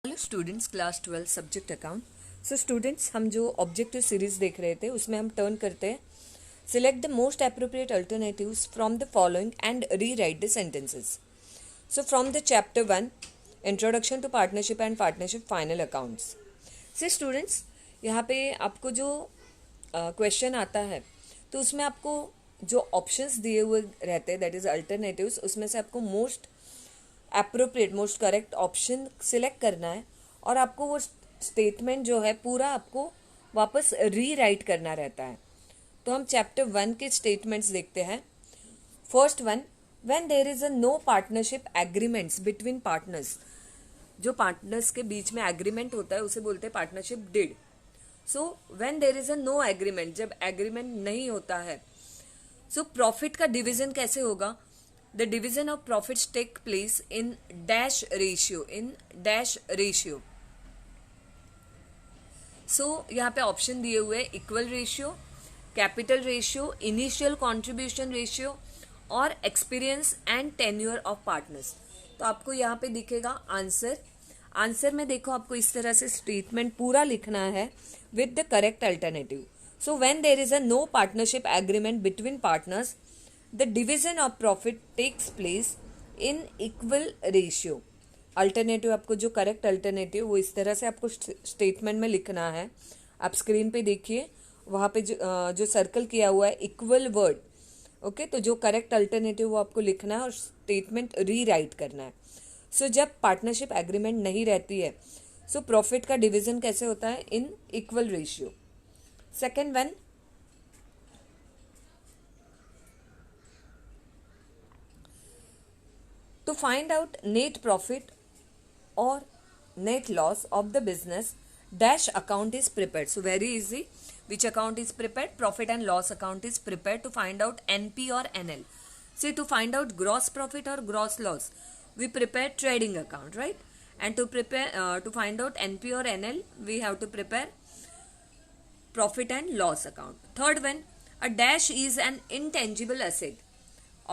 Hello students, class 12 subject account. So students, हम जो objective series देख रहे थे उसमें हम टर्न करते हैं select the most appropriate alternatives from the following and rewrite the sentences. So from the chapter 1 introduction to partnership and partnership final accounts. से स्टूडेंट्स, यहाँ पे आपको जो क्वेश्चन आता है तो उसमें आपको जो ऑप्शंस दिए हुए रहते हैं दैट इज अल्टरनेटिव्स, उसमें से आपको most appropriate most correct option select करना है और आपको वो स्टेटमेंट जो है पूरा आपको वापस री राइट करना रहता है। तो हम चैप्टर 1 के स्टेटमेंट्स देखते हैं। First one, when there is a no partnership agreements between partners. जो पार्टनर्स के बीच में एग्रीमेंट होता है उसे बोलते हैं partnership deed. So when there is a no agreement, जब एग्रीमेंट नहीं होता है, सो प्रॉफिट का डिवीजन कैसे होगा? The division of profits take place in dash ratio. So यहाँ पे ऑप्शन दिए हुए equal ratio, capital ratio, initial contribution ratio और experience and tenure of partners. तो आपको यहाँ पे दिखेगा आंसर में देखो आपको इस तरह से स्टेटमेंट पूरा लिखना है with the correct alternative. So when there is a no partnership agreement between partners, the division of profit takes place in equal ratio। Alternative आपको जो करेक्ट अल्टरनेटिव वो इस तरह से आपको स्टेटमेंट में लिखना है। आप स्क्रीन पे देखिए, वहाँ पे जो सर्कल किया हुआ है इक्वल वर्ड, ओके। तो जो करेक्ट अल्टरनेटिव वो आपको लिखना है और स्टेटमेंट री राइट करना है। सो जब पार्टनरशिप एग्रीमेंट नहीं रहती है, सो प्रॉफिट का डिविजन कैसे होता है? In equal ratio. Second one, to find out net profit or net loss of the business, dash account is prepared. So very easy. Which account is prepared? Profit and loss account is prepared to find out NP or NL. See, to find out gross profit or gross loss, we prepare trading account, right? And to find out NP or NL, we have to prepare profit and loss account. Third one, a dash is an intangible asset.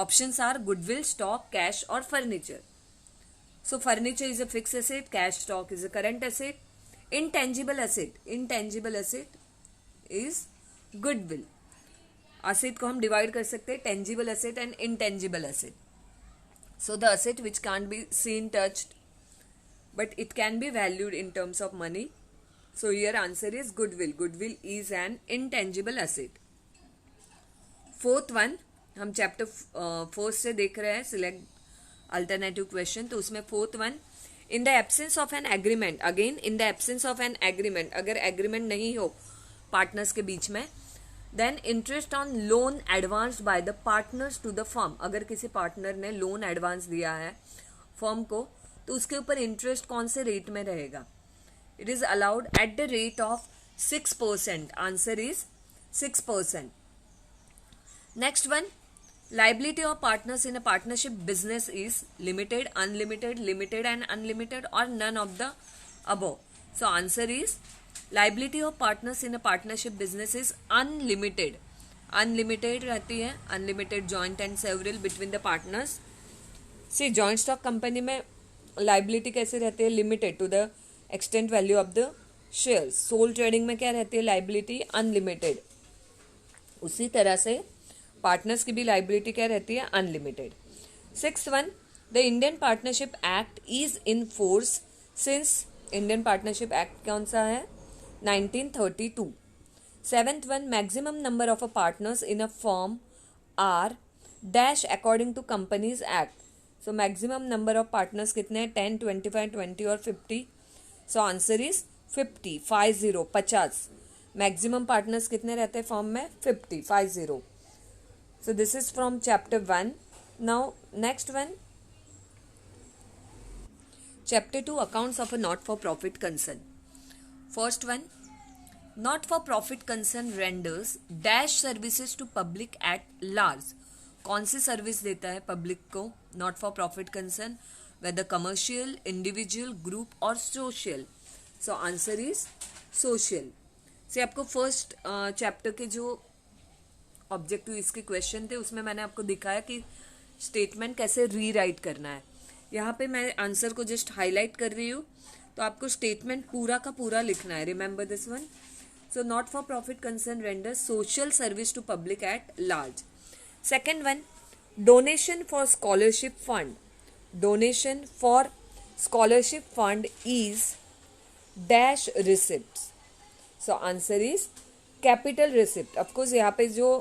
Options are goodwill, stock, cash or furniture. So furniture is a fixed asset, cash stock is a current asset. Intangible asset is goodwill. Asset को हम divide कर सकते हैं tangible asset and intangible asset. So the asset which can't be seen, touched, but it can be valued in terms of money. So here answer is goodwill. Goodwill is an intangible asset. Fourth one, हम chapter 4 से देख रहे हैं select alternative question. तो उसमें fourth one, in the absence of an agreement, again in the absence of an agreement, अगर agreement नहीं हो पार्टनर्स के बीच में, then interest on loan advanced by the partners to the firm. अगर किसी पार्टनर ने लोन एडवांस दिया है फर्म को, तो उसके ऊपर इंटरेस्ट कौन से रेट में रहेगा? It is allowed at the rate of 6%। Answer is 6%। Next one, liability of partners in a partnership business is limited, unlimited, limited and unlimited or none of the above. So answer is liability of partners in a partnership business is unlimited. Unlimited रहती है, unlimited joint and several between the partners. See, joint stock company में liability कैसे रहती है? Limited to the extent value of the shares. Sole trading में क्या रहती है? Liability unlimited. उसी तरह से पार्टनर्स की भी लाइबिलिटी क्या रहती है? Unlimited. Sixth one, the Indian partnership act is in force since. Indian partnership act कौन सा है? 1932। Seventh one, maximum number of a partners in a firm are dash according to companies act. So maximum number of partners कितने हैं? 10, 25, 20 और 50। So answer is 50, 50। Maximum partners कितने रहते हैं firm में? 50। So this is from chapter 1. Now next one, chapter 2, accounts of a not-for-profit concern. First one, not-for-profit concern renders dash services to public at large. कौन सी service देता है public को not for profit concern? Whether commercial, individual, group और social. So answer is social. से आपको first chapter के जो objective इसके क्वेश्चन थे उसमें मैंने आपको दिखाया कि स्टेटमेंट कैसे री राइट करना है। यहाँ पे मैं आंसर को जस्ट हाईलाइट कर रही हूँ तो आपको स्टेटमेंट पूरा का पूरा लिखना है. Remember this one. So not for profit concern render social service to public at large. Second one, donation for scholarship fund. Donation for scholarship fund is dash receipt. So answer is capital receipt. Of course यहाँ पे जो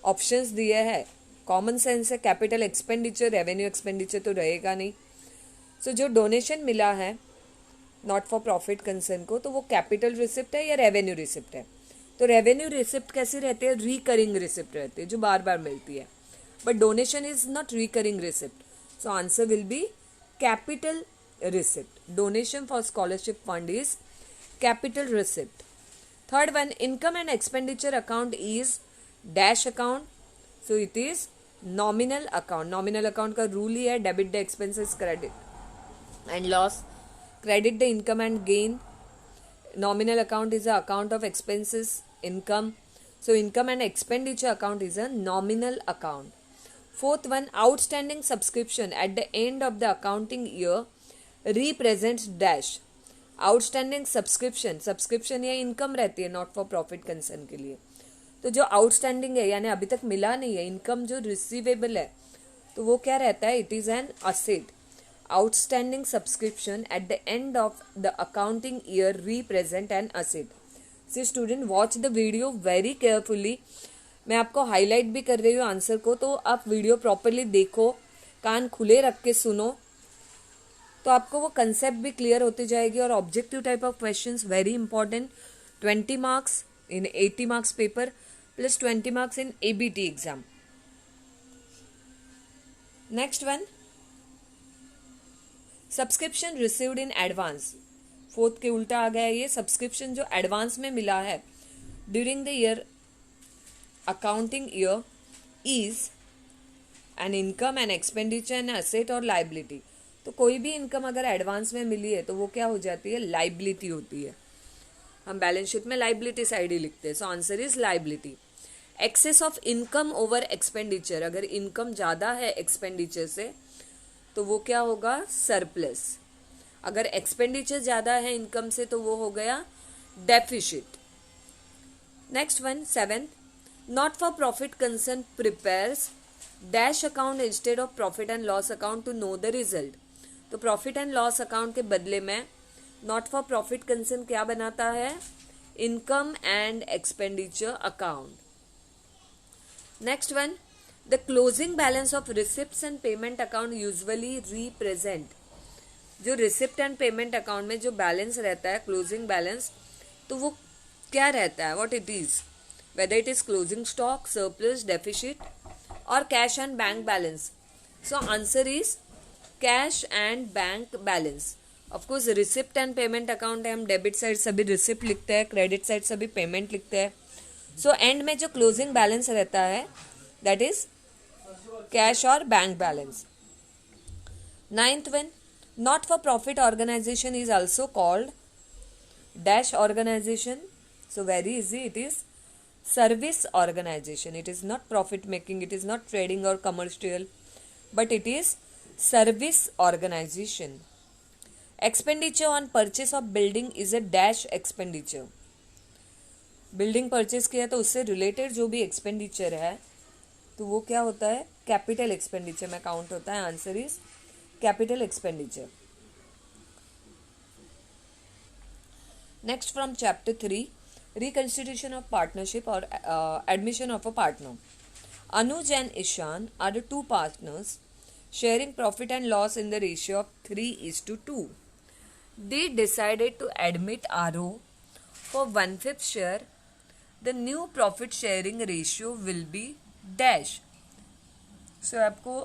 options दिए हैं common sense है. Capital expenditure, revenue expenditure तो रहेगा नहीं. सो जो डोनेशन मिला है नॉट फॉर प्रॉफिट कंसर्न को, तो वो कैपिटल रिसिप्ट है या रेवेन्यू रिसिप्ट है. तो रेवेन्यू रिसिप्ट कैसी रहती है? रिकरिंग रिसिप्ट रहती है, जो बार बार मिलती है. But donation is not recurring receipt. So answer will B capital receipt. Donation for scholarship fund is capital receipt. Third one, income and expenditure account is dash account. So it is nominal account. Nominal account का rule ही है debit the expenses credit and loss. Credit the income and gain. Nominal account is a account of expenses, income. So income and expenditure account is a nominal account. Fourth one, outstanding subscription at the end of the accounting year represents dash. Outstanding subscription, subscription या income रहती है not for profit concern के लिए. तो जो outstanding है यानी अभी तक मिला नहीं है, income जो receivable है, तो वो क्या रहता है? It is an asset. Outstanding subscription at the end of the accounting year represent an asset. See student, watch the video very carefully. मैं आपको हाईलाइट भी कर रही हूँ आंसर को, तो आप वीडियो प्रॉपरली देखो, कान खुले रख के सुनो, तो आपको वो कंसेप्ट भी क्लियर होती जाएगी. और objective type of questions very important. 20 marks in 80 marks paper plus 20 marks in ABT exam. Next one, subscription received in advance. Fourth के उल्टा आ गया है ये. सब्सक्रिप्शन जो एडवांस में मिला है during the year accounting year is an income and expenditure and asset और लाइबिलिटी. तो कोई भी इनकम अगर एडवांस में मिली है तो वो क्या हो जाती है? लाइबिलिटी होती है. हम बैलेंस शीट में लाइबिलिटी साइड ही लिखते हैं. So answer is liability. Excess of income over expenditure. अगर इनकम ज़्यादा है एक्सपेंडिचर से तो वो क्या होगा? सरप्लस. अगर एक्सपेंडिचर ज़्यादा है इनकम से तो वो हो गया deficit. Next one, 7th, not for profit concern prepares dash account instead of profit and loss account to know the result. तो प्रॉफिट एंड लॉस अकाउंट के बदले में नॉट फॉर प्रॉफिट कंसर्न क्या बनाता है? Income and expenditure account. Next one, the closing balance of receipts and payment account usually represent. जो receipt and payment account में जो बैलेंस रहता है, क्लोजिंग बैलेंस, तो वो क्या रहता है? What it is? Whether it is closing stock, surplus, deficit और cash and bank balance. So answer is cash and bank balance. Of course receipt and payment account है, हम डेबिट साइड सभी रिसिप्ट लिखते हैं, क्रेडिट साइड सभी payment लिखते हैं. So and में जो क्लोजिंग बैलेंस रहता है दैट इज कैश और bank balance. 9th one, not for profit organisation is also called dash organisation. So very easy, it is service organisation. It is not profit making, it is not trading और commercial, but it is service organisation. Expenditure on purchase of building is a dash expenditure. Building purchase किया तो उससे related जो भी expenditure है तो वो क्या होता है? कैपिटल एक्सपेंडिचर में काउंट होता है. Answer is capital expenditure. Next from chapter 3, reconstitution of partnership और admission of a partner. Anuj and Ishan are the two partners sharing profit and loss in the ratio of 3:2. They decided to admit RO for 1/5 share. The new profit sharing ratio will be dash. So आपको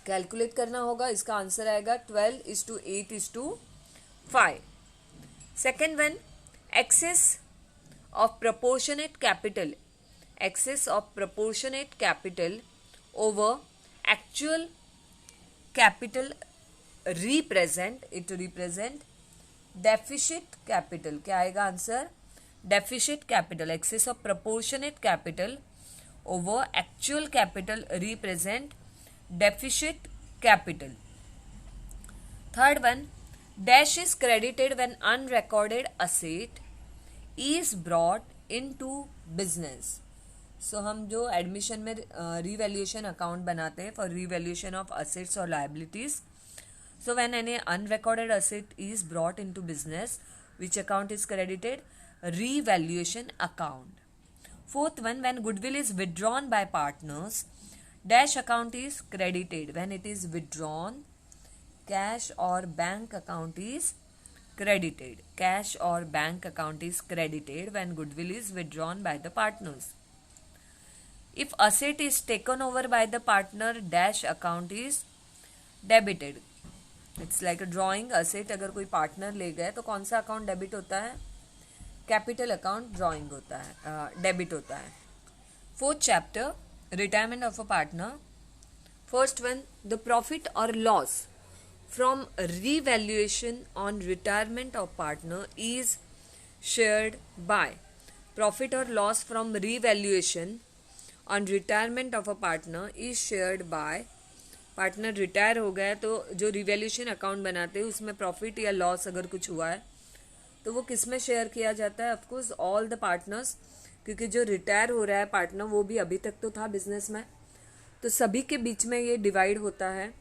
calculate करना होगा. इसका answer आएगा 12:8:5. Second one, excess of proportionate capital. Access of proportionate capital over actual capital represent deficit capital. क्या आएगा answer? Deficit capital. Access of proportionate कैपिटल over actual capital represent deficit capital. Third one, dash is credited when unrecorded asset is brought into business. So हम जो admission में revaluation account बनाते हैं for revaluation of assets और liabilities. So when any unrecorded asset is brought into business, which account is credited? Revaluation account. Fourth one, when goodwill is withdrawn by partners, dash account is credited. When it is withdrawn, cash or bank account is credited. Cash or bank account is credited when goodwill is withdrawn by the partners. If asset is taken over by the partner, dash account is debited. It's like a drawing asset. अगर कोई partner ले गए तो कौन सा account debit होता है? Capital account drawing होता है, डेबिट होता है. Fourth chapter, retirement of a partner. First one, the profit और loss from revaluation on retirement of partner is shared by. Profit और loss from revaluation on retirement of a partner is shared by. Partner retire हो गया तो जो revaluation account बनाते हैं उसमें profit या लॉस अगर कुछ हुआ है तो वो किस में शेयर किया जाता है? ऑफकोर्स ऑल द पार्टनर्स, क्योंकि जो रिटायर हो रहा है पार्टनर वो भी अभी तक तो था बिजनेस में, तो सभी के बीच में ये डिवाइड होता है.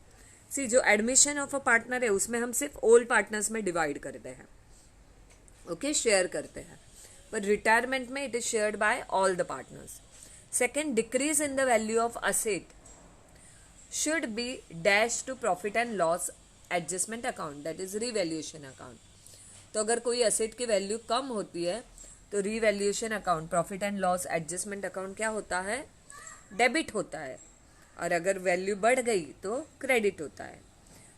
सी, जो एडमिशन ऑफ अ पार्टनर है उसमें हम सिर्फ ओल्ड पार्टनर्स में डिवाइड करते हैं, ओके, शेयर करते हैं. पर रिटायरमेंट में it is shared bye all the partners. Second, decrease in the value of asset should be dash to profit and loss adjustment account, that is revaluation account. तो अगर कोई asset की value कम होती है तो revaluation account, profit and loss adjustment account क्या होता है? डेबिट होता है. और अगर वैल्यू बढ़ गई तो क्रेडिट होता है.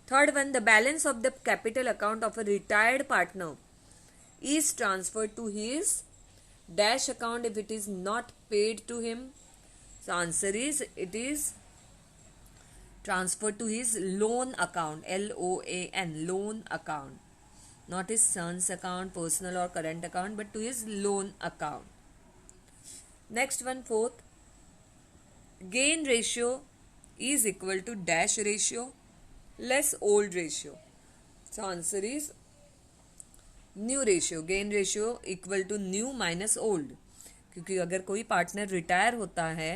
Third one, the balance of the capital account of a retired partner is transferred to his dash account if it is not paid to him. So answer is it is transferred to his loan account, LOAN, loan account, not his son's account, personal or current account, but to his loan account. Next one, fourth, gain ratio is equal to dash ratio less old ratio. So answer is new ratio. Gain ratio equal to new minus old. क्योंकि अगर कोई partner retire होता है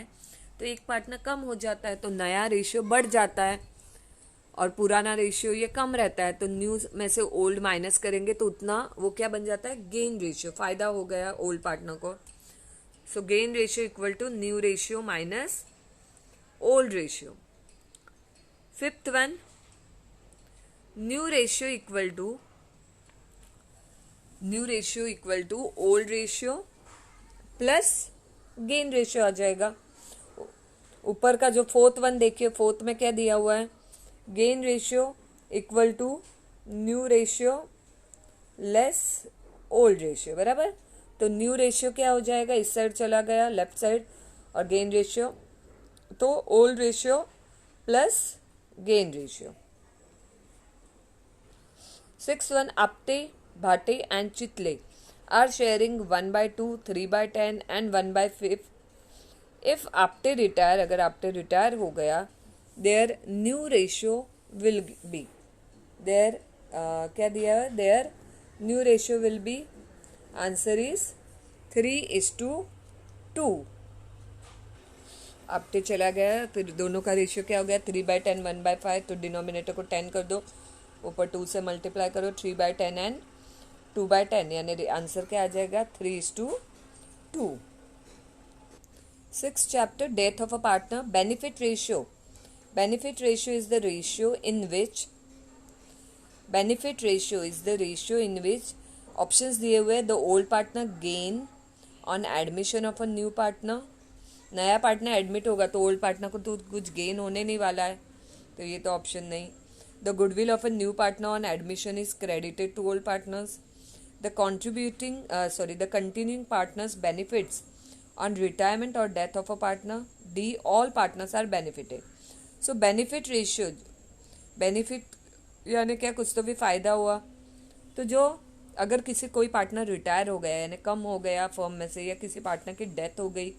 तो एक partner कम हो जाता है तो नया रेशियो बढ़ जाता है और पुराना रेशियो ये कम रहता है, तो न्यू में से ओल्ड माइनस करेंगे तो उतना वो क्या बन जाता है? Gain ratio. फायदा हो गया ओल्ड पार्टनर को. So gain ratio equal to new ratio minus old ratio. Fifth one, new ratio equal to old ratio plus gain ratio आ जाएगा. ऊपर का जो फोर्थ वन देखिए, फोर्थ में क्या दिया हुआ है? Gain ratio equal to new ratio less old ratio, बराबर. तो न्यू रेशियो क्या हो जाएगा? इस साइड चला गया लेफ्ट साइड, और गेन रेशियो तो old ratio plus gain ratio. Six one, Apte, Bhate and Chitle are sharing 1/2, 3/10 and 1/5. If Apte retire, अगर आपटे रिटायर हो गया, their new ratio will be, their क्या दिया है? Their new ratio will be, answer is 3:2. Apte चला गया, फिर दोनों का रेशियो क्या हो गया? 3/10, 1/5. तो डिनोमिनेटर को 10 कर दो, ऊपर 2 से मल्टीप्लाई करो, 3/10 एंड 2/10, यानी आंसर क्या आ जाएगा? 3:2. Sixth chapter, death of a partner. Benefit ratio. Benefit ratio is the ratio in which options दिए हुए, the old partner gain on admission of a new partner. नया पार्टनर एडमिट होगा तो old partner को तो कुछ गेन होने नहीं वाला है, तो ये तो ऑप्शन नहीं. The goodwill of a new partner on admission is credited to old partners. The continuing partners benefits on retirement or death of a partner. D, all partners are benefited. So benefit ratio, benefit यानी क्या? कुछ तो भी फायदा हुआ. तो जो अगर कोई पार्टनर रिटायर हो गया यानी कम हो गया फर्म में से, या किसी पार्टनर की डेथ हो गई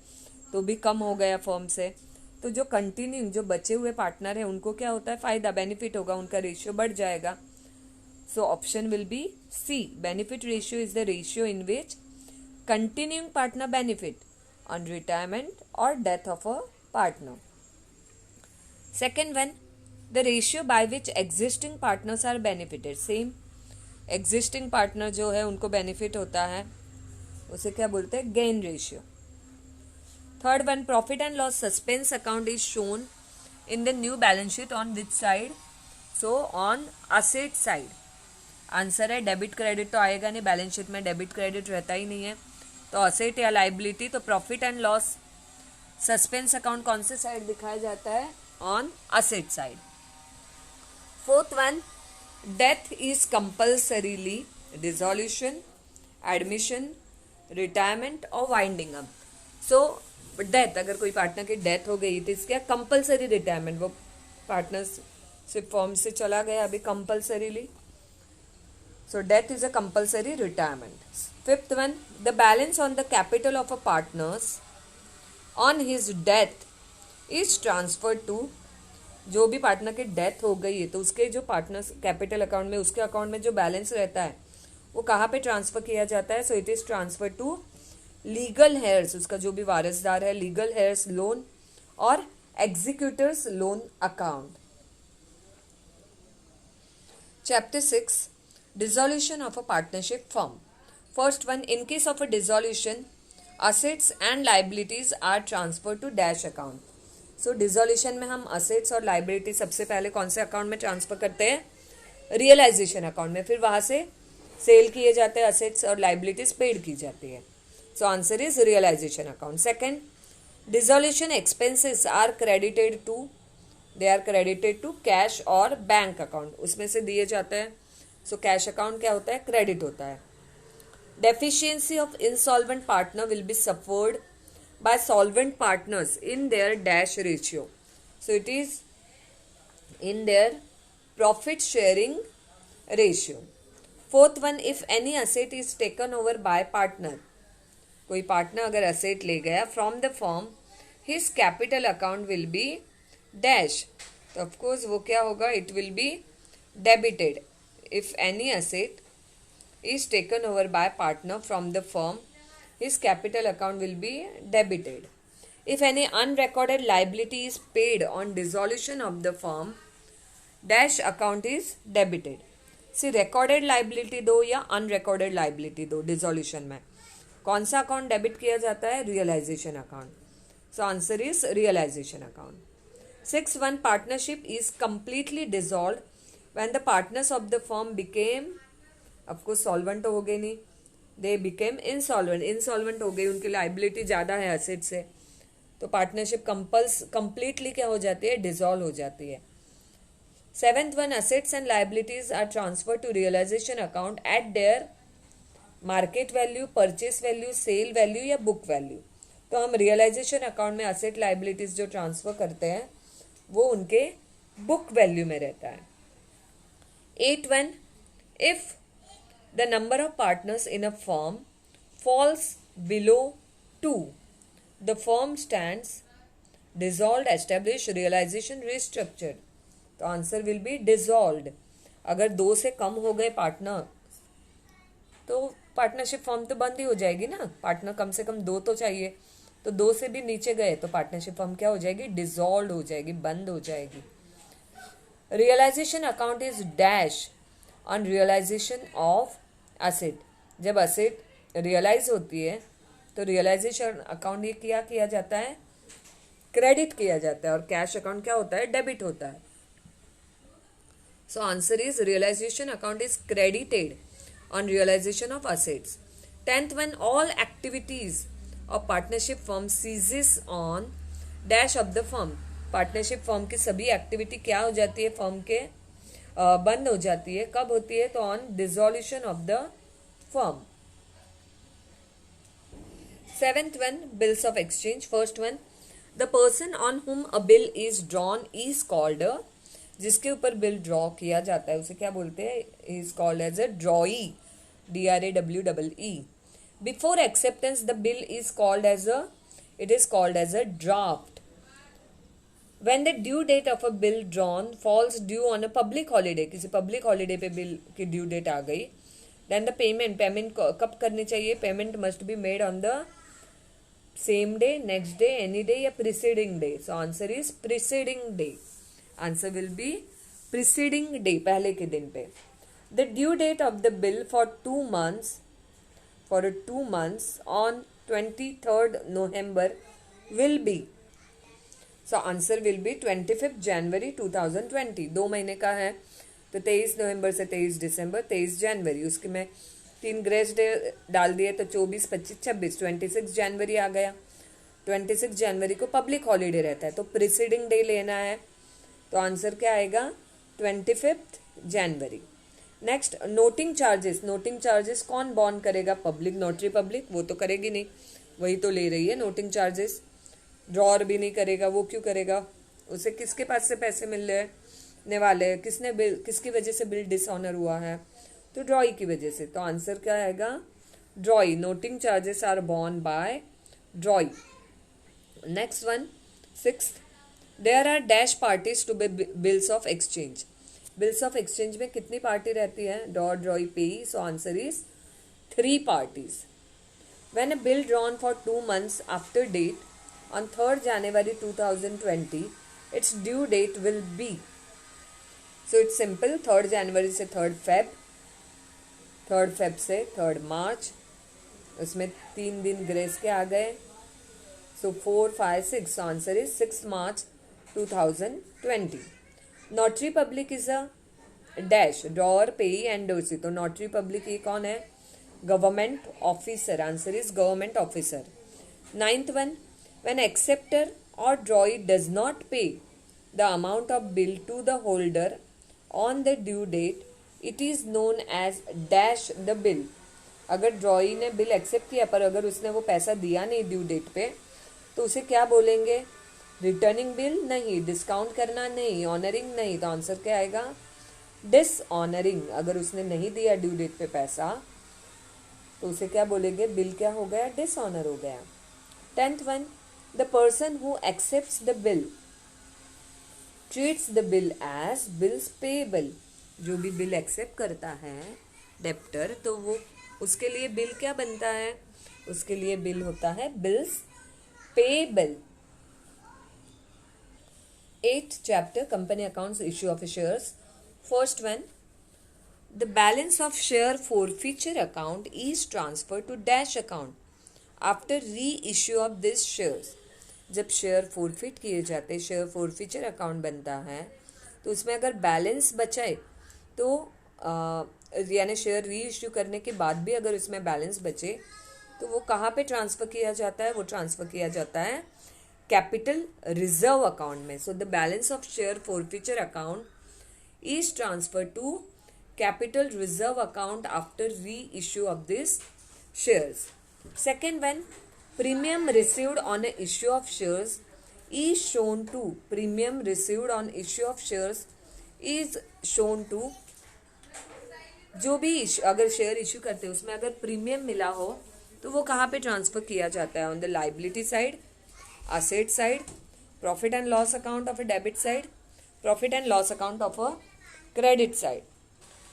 तो भी कम हो गया फर्म से, तो जो कंटिन्यू जो बचे हुए पार्टनर है उनको क्या होता है? फायदा, बेनिफिट होगा, उनका रेशियो बढ़ जाएगा. So option will be C. Benefit ratio is the ratio in which continuing partner benefit on retirement or death of a partner. Second one, the ratio by which existing partners are benefited. Same, existing partner जो है उनको benefit होता है, उसे क्या बोलते हैं? Gain ratio. Third one, profit and loss suspense account is shown in the new balance sheet on which side? So on asset side. Answer है डेबिट क्रेडिट तो आएगा नहीं, बैलेंस शीट में डेबिट क्रेडिट रहता ही नहीं है, तो असेट या लाइबिलिटी, तो profit and loss suspense account कौन से साइड दिखाया जाता है? On asset side. Fourth one, death is compulsorily dissolution, admission, retirement और वाइंडिंग अप. सो डेथ, अगर कोई पार्टनर की डेथ हो गई तो इसका कंपल्सरी रिटायरमेंट, वो पार्टनरशिप फॉर्म से चला गया अभी compulsorily. So death is a compulsory retirement. Fifth one, the balance on the capital of a partners on his death is transferred to. जो भी पार्टनर की डेथ हो गई है तो उसके जो पार्टनर्स कैपिटल अकाउंट में, उसके अकाउंट में जो बैलेंस रहता है वो कहाँ पे ट्रांसफर किया जाता है? So it is transfer to legal heirs, उसका जो भी वारिसदार है, लीगल हेयर्स लोन और executors loan account. Chapter 6, dissolution of a partnership firm. First one, in case of a dissolution, assets and liabilities are transferred to dash account. So dissolution में हम assets और liability सबसे पहले कौन से account में transfer करते हैं? रियलाइजेशन अकाउंट में. फिर वहाँ से सेल किए जाते हैं assets और liabilities पेड की जाती है. So answer is realization account. Second, dissolution expenses are credited to, they are credited to cash और बैंक अकाउंट, उसमें से दिए जाते हैं. सो कैश अकाउंट क्या होता है? क्रेडिट होता है. Deficiency of insolvent partner will be suffered bye solvent partners in their dash ratio. So it is in their profit sharing ratio. Fourth one, if any asset is taken over by partner, कोई partner अगर asset ले गया from the firm, his capital account will be dash. तो of course वो क्या होगा? It will be debited. If any asset is taken over by partner from the firm, his capital account will be debited. If any unrecorded liability is paid on dissolution of the firm, dash account is debited. See, recorded liability दो या unrecorded liability दो, dissolution में कौन सा account debit किया जाता है? Realisation account. So answer is realisation account. 6.1, partnership is completely dissolve when the partners of the firm became, of course solvent हो गए नहीं, they became insolvent हो गई, उनकी लाइबिलिटी ज़्यादा है एसेट से, तो पार्टनरशिप कंप्लीटली क्या हो जाती है? डिसॉल्व हो जाती है. 7.1, assets and liabilities are transferred to realization account at their market value, purchase value, sale value या बुक वैल्यू. तो हम रियलाइजेशन अकाउंट में असेट लाइबिलिटीज जो ट्रांसफर करते हैं वो उनके बुक वैल्यू में रहता है. 8.1, if the number of partners in a firm falls below 2, the firm stands dissolved, established, realization, restructured. तो आंसर विल बी dissolved. अगर 2 से कम हो गए पार्टनर तो पार्टनरशिप फॉर्म तो बंद ही हो जाएगी ना. पार्टनर कम से कम 2 तो चाहिए, तो 2 से भी नीचे गए तो पार्टनरशिप फॉर्म क्या हो जाएगी? डिसॉल्व हो जाएगी, बंद हो जाएगी. Realisation account is dash on realisation of asset. जब असेट रियलाइज होती है तो रियलाइजेशन अकाउंट ये किया जाता है? क्रेडिट किया जाता है. और कैश अकाउंट क्या होता है? डेबिट होता है. So answer is realisation account is credited on realisation of assets. 10th one, all activities of partnership firm ceases on dash of the firm. Partnership firm की सभी एक्टिविटी क्या हो जाती है? फर्म के बंद हो जाती है. कब होती है? तो on dissolution of the firm. 7th one, bills of exchange. First one, the person on whom a bill is drawn is called a, जिसके ऊपर बिल ड्रॉ किया जाता है उसे क्या बोलते हैं? Is called as a drawee, DRAWEE. Before acceptance the bill is called as a, it is called as a draft. When the due date of a bill drawn falls due on a public holiday, किसी public holiday पे bill की due date आ गई, then the payment कब करनी चाहिए? Payment must be made on the same day, next day, any day या preceding day. So answer is preceding day. Answer will be preceding day, पहले के दिन पे. The due date of the bill for 2 months on 23rd November will be. So answer will be 25th January 2020. 2 महीने का है तो 23 नवंबर से 23 दिसंबर 23 जनवरी. उसके में 3 ग्रेस डे डाल दिए तो 24, 25, 26, 26 जनवरी आ गया. 26 जनवरी को पब्लिक हॉलीडे रहता है तो प्रीसीडिंग डे लेना है. तो आंसर क्या आएगा? 25th जनवरी. Next, noting charges. Noting charges कौन बॉन्ड करेगा? Public, notary public. वो तो करेगी नहीं, वही तो ले रही है नोटिंग चार्जेस. ड्रॉर भी नहीं करेगा, वो क्यों करेगा? उसे किसके पास से पैसे मिलने वाले हैं? किसने बिल, किसकी वजह से बिल डिसऑनर हुआ है? तो ड्रॉई की वजह से. तो आंसर क्या आएगा? Drawee. Noting charges are borne by drawee. Next one, 6th, there are dash parties to bills of exchange. Bills of exchange में कितनी पार्टी रहती है? Draw, drawee, payee. So answer is 3 parties. When a bill drawn for 2 months after date on 3rd January 2020, its due date will be. So it's simple. 3rd January से 3rd Feb, 3rd Feb से 3rd March. उसमें 3 दिन grace के आ गए. So 4, 5, 6. So answer is 6th March 2020. Notary public is a dash, drawer, payee and dorsey. तो notary public ये कौन है? Government officer. Answer is government officer. 9th one, when acceptor or drawee does not pay the amount of bill to the holder on the due date, it is known as dash the bill. अगर ड्रॉई ने bill accept किया पर अगर उसने वो पैसा दिया नहीं ड्यू डेट पे, तो उसे क्या बोलेंगे? रिटर्निंग बिल नहीं, डिस्काउंट करना नहीं, ऑनरिंग नहीं. तो आंसर क्या आएगा? डिसऑनरिंग. अगर उसने नहीं दिया ड्यू डेट पे पैसा तो उसे क्या बोलेंगे? बिल क्या हो गया? डिसऑनर हो गया. 10th one, the person who accepts the bill treats the bill as bills payable. जो भी बिल एक्सेप्ट करता है डेप्टर, तो वो उसके लिए बिल क्या बनता है? उसके लिए बिल होता है bills payable. 8th chapter, company accounts, issue of shares. First one, the balance of share forfeiture account is transferred to dash account after reissue of these shares. जब शेयर फोरफिट किए जाते हैं, शेयर फोरफिचर अकाउंट बनता है, तो उसमें अगर balance बचाए तो यानी शेयर री इश्यू करने के बाद भी अगर उसमें बैलेंस बचे तो वो कहाँ पे ट्रांसफ़र किया जाता है? वो ट्रांसफ़र किया जाता है कैपिटल रिजर्व अकाउंट में. So the balance of share forfeiture account is transfer to capital reserve account after reissue of this shares. Second one, premium received on a issue of shares is shown to. Premium received on issue of shares is shown to. जो भी अगर share issue करते हैं उसमें अगर premium मिला हो तो वो कहाँ पे ट्रांसफर किया जाता है? On the liability side, asset side, profit and loss account of a debit side, profit and loss account of a credit side.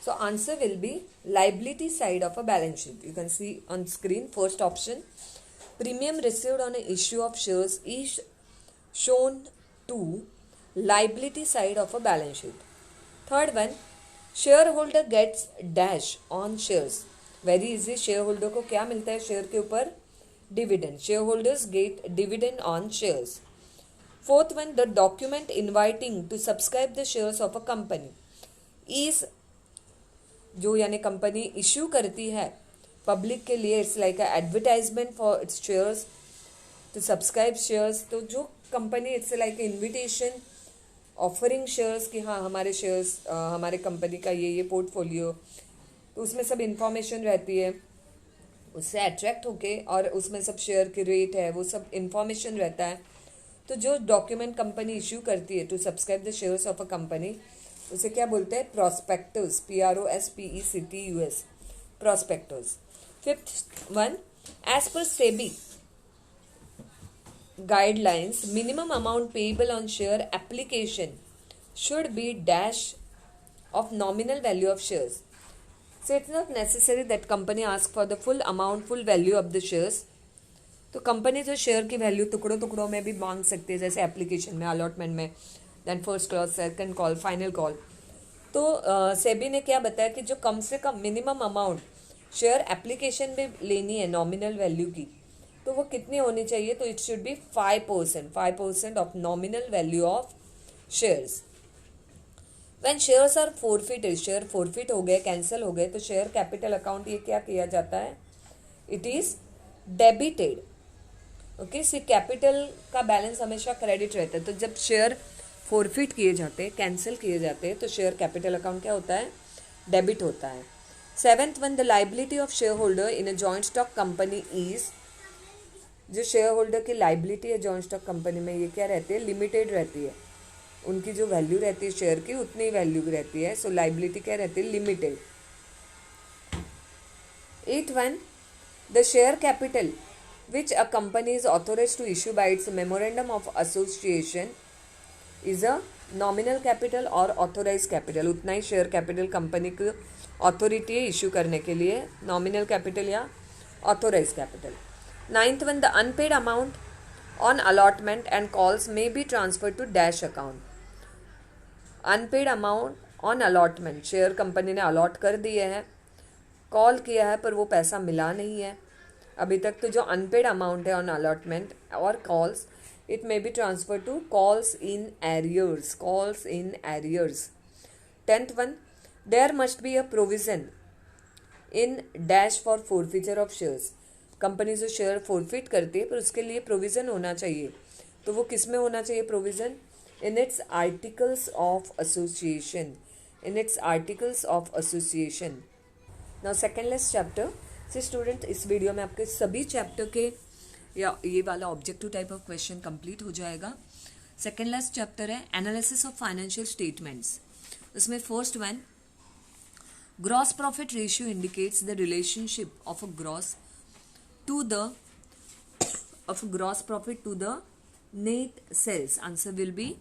So answer will be liability side of a balance sheet. You can see on screen first option. Premium received on a issue of shares is shown to liability side of a balance sheet. Third one, shareholder gets dash on shares. Very easy. shareholder को क्या मिलता है share के ऊपर? dividend. Shareholders get dividend on shares. Fourth one, the document inviting to subscribe the shares of a company is, जो यानी company issue करती है पब्लिक के लिए, it's like a advertisement for its shares to subscribe shares. तो जो company, it's like invitation offering shares कि हाँ हमारे शेयर्स, हमारे कंपनी का ये पोर्टफोलियो, तो उसमें सब इंफॉर्मेशन रहती है, उससे अट्रैक्ट होके और उसमें सब शेयर के रेट है, वो सब इंफॉर्मेशन रहता है. तो जो डॉक्यूमेंट कंपनी इश्यू करती है to subscribe the shares of a company, उसे क्या बोलते हैं? Prospectus. PROSPECTUS, prospectus. Fifth one, as per SEBI guidelines, minimum amount payable on share application should be dash of nominal value of shares. So it's not necessary that company ask for the full amount, full value of the shares. तो company जो share की value टुकड़ों टुकड़ों में भी मांग सकती है, जैसे एप्लीकेशन में, अलॉटमेंट में, then first clause, second call, final call. तो सेबी ने क्या बताया कि जो कम से कम मिनिमम अमाउंट शेयर एप्लीकेशन में लेनी है नॉमिनल वैल्यू की, तो वो कितनी होनी चाहिए? तो it should be 5% of nominal value of shares. When shares are forfeited, share forfeit हो गए, कैंसिल हो गए, तो शेयर कैपिटल अकाउंट ये क्या किया जाता है? It is debited. Okay, see capital का बैलेंस हमेशा क्रेडिट रहता है. तो जब शेयर फोरफिट किए जाते हैं, कैंसिल किए जाते हैं, तो शेयर कैपिटल अकाउंट क्या होता है? डेबिट होता है. 7th one, the liability of share holder in a joint stock company is, जो शेयर होल्डर की लाइबिलिटी है जॉइंट स्टॉक कंपनी में, ये क्या रहती है? लिमिटेड रहती है. उनकी जो वैल्यू रहती है शेयर की, उतनी वैल्यू रहती है. सो लाइबिलिटी क्या रहती है? Limited. 8th one, the share capital which a company is authorized to issue by its memorandum of association is a nominal capital or authorized capital. उतना ही शेयर कैपिटल कंपनी की अथॉरिटी है issue करने के लिए, नॉमिनल कैपिटल या authorise capital. 9th one, the unpaid amount on allotment and calls may be transfer to dash account. Unpaid amount on allotment, share company ने allot कर दिए हैं, कॉल किया है पर वो पैसा मिला नहीं है अभी तक, तो जो अनपेड अमाउंट है ऑन अलॉटमेंट और calls, it may be transfer to calls in arrears, calls in arrears. 10th one, there must be a provision in dash for forfeiture of shares. Company जो शेयर फोरफिट करती है पर उसके लिए provision होना चाहिए. तो वो किस में होना चाहिए provision? In its articles of association, in its articles of association. Now second last chapter से स्टूडेंट, इस वीडियो में आपके सभी चैप्टर के या ये वाला objective type of question complete हो जाएगा. सेकेंड लास्ट चैप्टर है एनालिसिस ऑफ फाइनेंशियल स्टेटमेंट्स. उसमें first one, gross profit ratio indicates the relationship of a gross profit to the net sales. Answer will be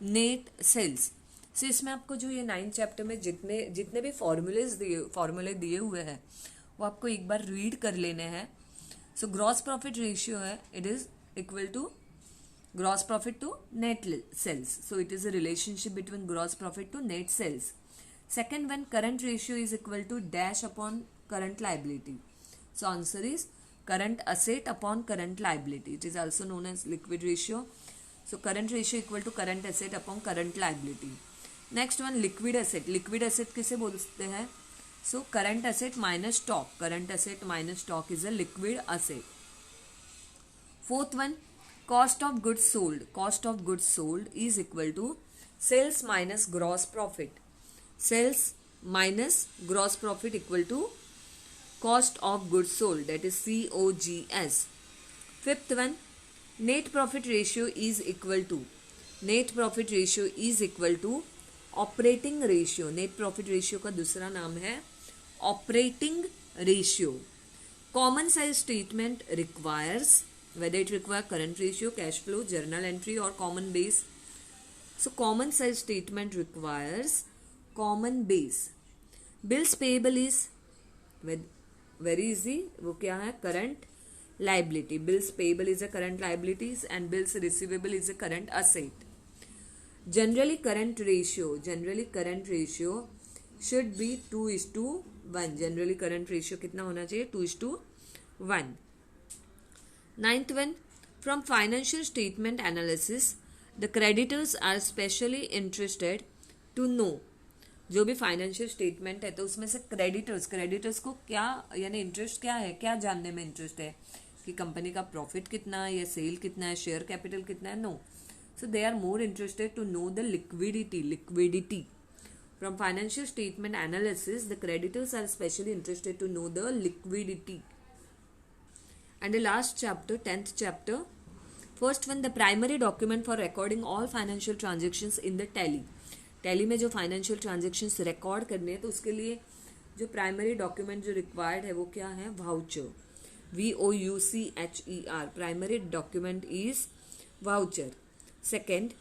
net sales. So इसमें आपको जो ये 9th chapter में जितने भी फॉर्मूले दिए हुए हैं वो आपको एक बार रीड कर लेने हैं. सो ग्रॉस प्रॉफिट रेशियो है, it is equal to gross profit to net sales. So it is a relationship between gross profit to net sales. Second one, current ratio is equal to dash upon current liability. So answer is current asset upon current liability. It is also known as liquid ratio. So current ratio equal to current asset upon current liability. Next one, liquid asset. Liquid asset किसे बोलते हैं? So current asset minus stock, current asset minus stock is a liquid asset. Fourth one, cost of goods sold. Cost of goods sold is equal to sales minus gross profit. Sales minus gross profit equal to cost of goods sold, that is COGS. Fifth one, net profit ratio is equal to operating ratio. Net profit ratio का दूसरा नाम है operating ratio. Common size statement requires, whether it require current ratio, cash flow, journal entry or common base. So common size statement requires common base. Bills payable is very easy, वो क्या है? current liability. Bills payable is a current liabilities and bills receivable is a current asset. Generally current ratio should be 2:1. Generally current ratio कितना होना चाहिए? 2:1. 9th one, from financial statement analysis, the creditors are specially interested to know. जो भी financial statement है तो उसमें से creditors को क्या, यानी इंटरेस्ट क्या है, क्या जानने में इंटरेस्ट है कि कंपनी का प्रॉफिट कितना है या सेल कितना है, शेयर कैपिटल कितना है? No. So they are more interested to know the liquidity. From financial statement analysis, the creditors are especially interested to know the liquidity. And the last chapter, 10th chapter, first one, the primary document for recording all financial transactions in the tally. Tally में जो financial transactions record करने हैं तो उसके लिए जो primary document जो required है वो क्या है? Voucher. VOUCHER. Primary document is voucher. Second,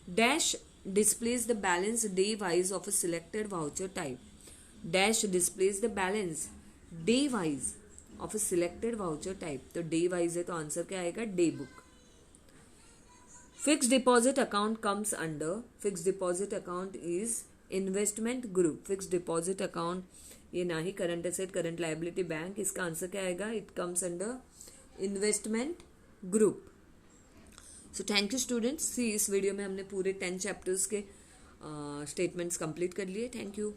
dash displays the balance day wise of a selected voucher type. Dash displays the balance day wise of a selected voucher type. तो day wise है तो answer क्या आएगा? Day book. Fixed deposit account comes under, fixed deposit account is investment group. Fixed deposit account ये ना ही current asset, current liability, bank. इसका answer क्या आएगा? It comes under investment group. So thank you students. See, इस video में हमने पूरे 10 चैप्टर्स के स्टेटमेंट्स कंप्लीट कर लिए. Thank you.